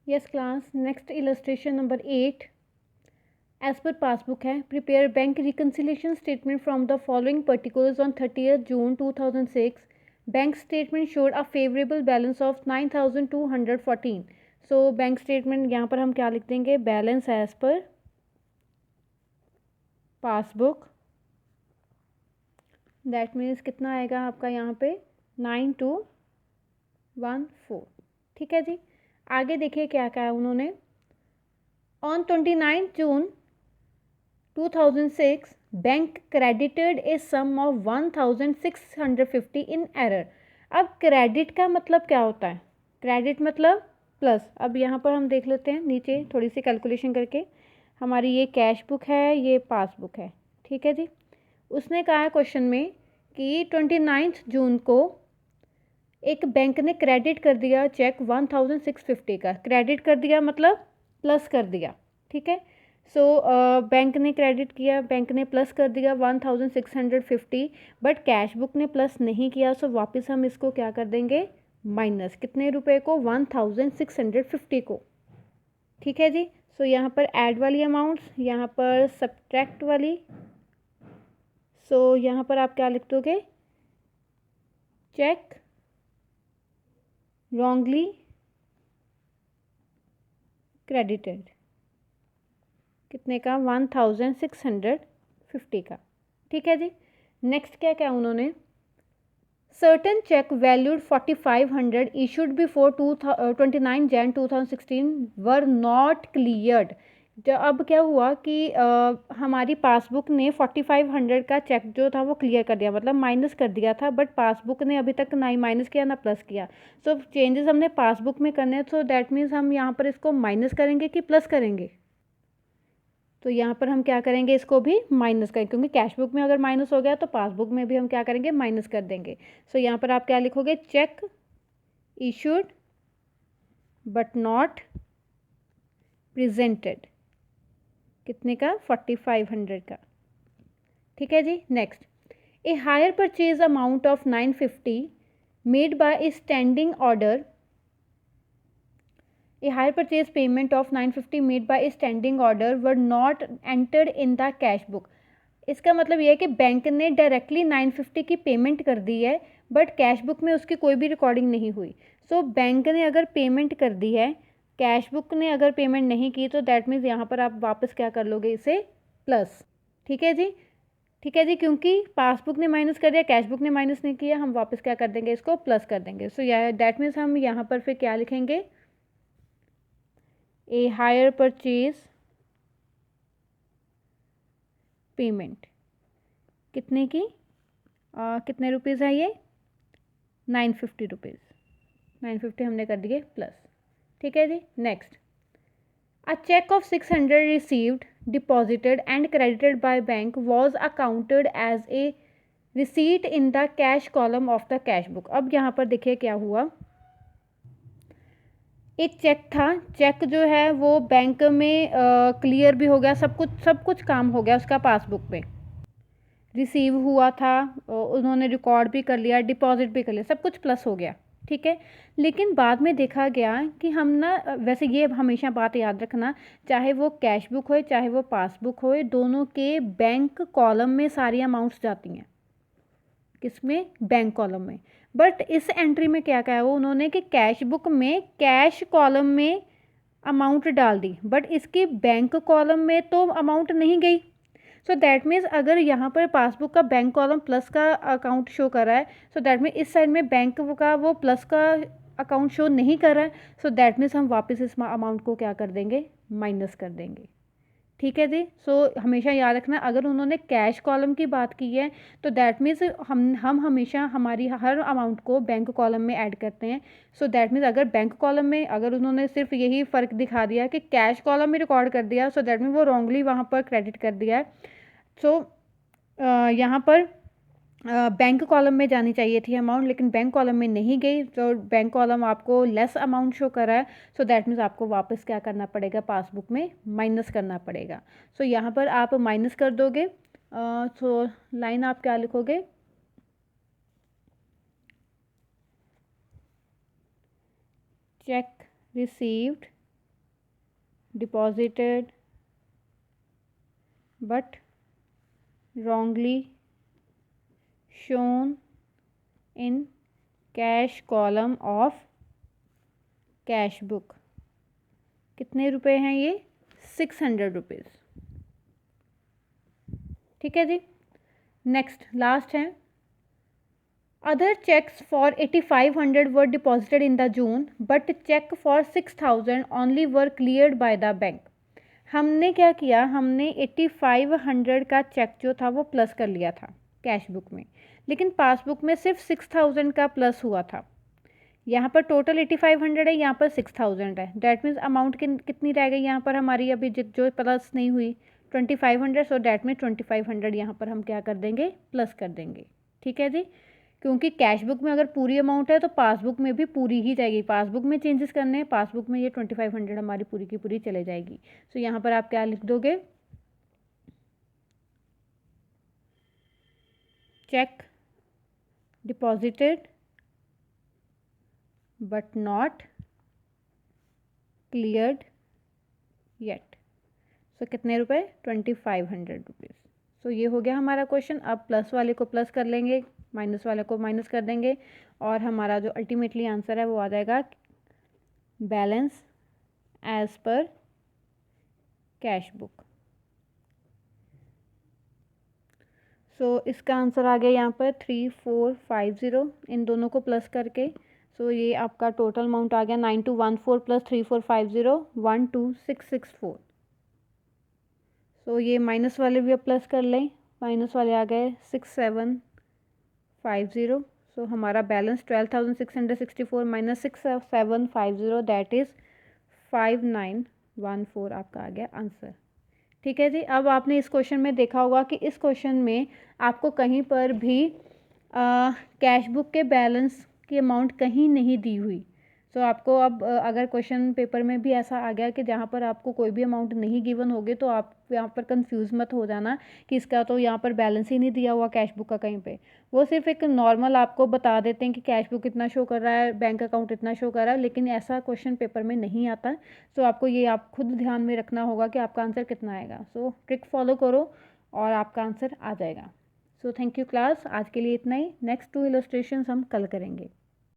Yes class, next illustration number 8 as per passbook है। Prepare bank reconciliation statement from the following particulars on 30th June 2006। Bank statement showed a favourable balance of 9214। So bank statement यहाँ पर हम क्या लिख देंगे, balance as per passbook, that means कितना आएगा आपका यहाँ पे 9214। ठीक है जी। आगे देखिए क्या क्या है उन्होंने। On 29 June 2006 bank credited a sum of 1650 in error. अब क्रेडिट का मतलब क्या होता है, क्रेडिट मतलब प्लस। अब यहाँ पर हम देख लेते हैं नीचे थोड़ी सी कैलकुलेशन करके। हमारी ये कैश बुक है, ये पासबुक है, ठीक है जी। उसने कहा है क्वेश्चन में कि 29 जून को एक बैंक ने क्रेडिट कर दिया चेक 1650 का। क्रेडिट कर दिया मतलब प्लस कर दिया, ठीक है। सो बैंक ने क्रेडिट किया, बैंक ने प्लस कर दिया 1650, बट कैश बुक ने प्लस नहीं किया। सो वापस हम इसको क्या कर देंगे, माइनस कितने रुपए को, 1650 को, ठीक है जी। सो यहाँ पर ऐड वाली अमाउंट्स, यहाँ पर सब्ट्रैक्ट वाली। सो यहाँ पर आप क्या लिख दोगे, चेक wrongly credited, कितने का, 1650 का, ठीक है जी। नेक्स्ट क्या क्या उन्होंने, certain cheque valued 4500 issued before 29 Jan 2016 were not cleared. जो अब क्या हुआ कि हमारी पासबुक ने 4500 का चेक जो था वो क्लियर कर दिया, मतलब माइनस कर दिया था, बट पासबुक ने अभी तक ना ही माइनस किया ना प्लस किया। सो चेंजेस हमने पासबुक में करने हैं, सो दैट मीन्स हम यहाँ पर इसको माइनस करेंगे कि प्लस करेंगे। तो यहाँ पर हम क्या करेंगे, इसको भी माइनस करेंगे, क्योंकि कैश बुक में अगर माइनस हो गया तो पासबुक में भी हम क्या करेंगे, माइनस कर देंगे। सो यहाँ पर आप क्या लिखोगे, cheque issued but not presented, कितने का, 4500 का, ठीक है जी। Next, a higher purchase amount of 950 made by a standing order, a higher purchase payment of 950 made by a standing order were not entered in the cash book। इसका मतलब यह है कि बैंक ने डायरेक्टली 950 की पेमेंट कर दी है, but cash book में उसकी कोई भी रिकॉर्डिंग नहीं हुई। सो बैंक ने अगर पेमेंट कर दी है, कैश बुक ने अगर पेमेंट नहीं की, तो दैट मीन्स यहाँ पर आप वापस क्या कर लोगे, इसे प्लस, ठीक है जी। ठीक है जी, क्योंकि पासबुक ने माइनस कर दिया, कैश बुक ने माइनस नहीं किया, हम वापस क्या कर देंगे, इसको प्लस कर देंगे। सो या दैट मीन्स हम यहाँ पर फिर क्या लिखेंगे, ए हायर परचेज पेमेंट, कितने की, कितने रुपीज़ है ये, 950 रुपीज़, 950 हमने कर दिए प्लस, ठीक है जी। Next, a cheque of 600 received deposited and credited by bank was accounted as a receipt in the cash column of the cash book. अब यहाँ पर देखिए क्या हुआ, एक चेक था, चेक जो है वो बैंक में क्लियर भी हो गया, सब कुछ काम हो गया उसका, पासबुक में रिसीव हुआ था, उन्होंने रिकॉर्ड भी कर लिया, डिपॉजिट भी कर लिया, सब कुछ प्लस हो गया, ठीक है। लेकिन बाद में देखा गया कि हम ना, वैसे ये हमेशा बात याद रखना, चाहे वो कैश बुक हो चाहे वो पासबुक हो, दोनों के बैंक कॉलम में सारी अमाउंट्स जाती हैं, किसमें, बैंक कॉलम में। बट इस एंट्री में क्या कहा वो उन्होंने कि कैश बुक में कैश कॉलम में अमाउंट डाल दी, बट इसकी बैंक कॉलम में तो अमाउंट नहीं गई। सो दैट मीन्स अगर यहाँ पर पासबुक का बैंक कॉलम प्लस का अकाउंट शो कर रहा है, सो दैट मीन्स इस साइड में बैंक का वो प्लस का अकाउंट शो नहीं कर रहा है। सो दैट मीन्स हम वापस इस अमाउंट को क्या कर देंगे, माइनस कर देंगे, ठीक है जी। सो हमेशा याद रखना, अगर उन्होंने कैश कॉलम की बात की है तो दैट मीन्स हम हमेशा हमारी हर अमाउंट को बैंक कॉलम में ऐड करते हैं। सो दैट मीन्स अगर बैंक कॉलम में अगर उन्होंने सिर्फ यही फ़र्क दिखा दिया कि कैश कॉलम में रिकॉर्ड कर दिया, सो दैट मीन्स वो रॉन्गली वहाँ पर क्रेडिट कर दिया है। सो यहाँ पर बैंक कॉलम में जानी चाहिए थी अमाउंट, लेकिन बैंक कॉलम में नहीं गई, तो बैंक कॉलम आपको लेस अमाउंट शो कर रहा है। सो दैट मीन्स आपको वापस क्या करना पड़ेगा, पासबुक में माइनस करना पड़ेगा। सो यहाँ पर आप माइनस कर दोगे। सो लाइन आप क्या लिखोगे, cheque received deposited but wrongly shown in cash column of cash book. कितने रुपए हैं ये? 600 रुपीज़। ठीक है जी। नेक्स्ट लास्ट है, other cheques for 8500 were deposited in the June but cheque for 6000 only were cleared by the bank. हमने क्या किया, हमने 8500 का चेक जो था वो प्लस कर लिया था कैश बुक में, लेकिन पासबुक में सिर्फ 6000 का प्लस हुआ था। यहाँ पर टोटल 8500 है, यहाँ पर 6000 है। डैट मीन्स अमाउंट कितनी रह गई यहाँ पर हमारी अभी जो प्लस नहीं हुई 2500। सो डैट मीन्स 2500 यहाँ पर हम क्या कर देंगे, प्लस कर देंगे। ठीक है जी, क्योंकि कैश बुक में अगर पूरी अमाउंट है तो पासबुक में भी पूरी ही जाएगी। पासबुक में चेंजेस करने हैं, पासबुक में ये 2500 हमारी पूरी की पूरी चले जाएगी। सो यहाँ पर आप क्या लिख दोगे, cheque deposited but not cleared yet. So कितने रुपए, 2500 रुपीज़। सो ये हो गया हमारा क्वेश्चन। अब प्लस वाले को प्लस कर लेंगे, माइनस वाले को माइनस कर देंगे और हमारा जो अल्टीमेटली आंसर है वो आ जाएगा balance as per cash book. So इसका आंसर आ गया यहाँ पर 3450, इन दोनों को प्लस करके। सो ये आपका टोटल अमाउंट आ गया 9214 प्लस 3450 12664। सो ये माइनस वाले भी अब प्लस कर लें, माइनस वाले आ गए 6750। सो हमारा बैलेंस 12664 माइनस 6750 दैट इज़ 5914 आपका आ गया आंसर। ठीक है जी। अब आपने इस क्वेश्चन में देखा होगा कि इस क्वेश्चन में आपको कहीं पर भी कैश बुक के बैलेंस की अमाउंट कहीं नहीं दी हुई। सो आपको अब अगर क्वेश्चन पेपर में भी ऐसा आ गया कि जहाँ पर आपको कोई भी अमाउंट नहीं गिवन होगी तो आप यहाँ पर कंफ्यूज मत हो जाना कि इसका तो यहाँ पर बैलेंस ही नहीं दिया हुआ कैश बुक का कहीं पे। वो सिर्फ एक नॉर्मल आपको बता देते हैं कि कैश बुक इतना शो कर रहा है, बैंक अकाउंट इतना शो कर रहा है, लेकिन ऐसा क्वेश्चन पेपर में नहीं आता। सो आपको ये आप खुद ध्यान में रखना होगा कि आपका आंसर कितना आएगा। सो ट्रिक फॉलो करो और आपका आंसर आ जाएगा। सो थैंक यू क्लास, आज के लिए इतना ही। नेक्स्ट 2 इलस्ट्रेशंस हम कल करेंगे।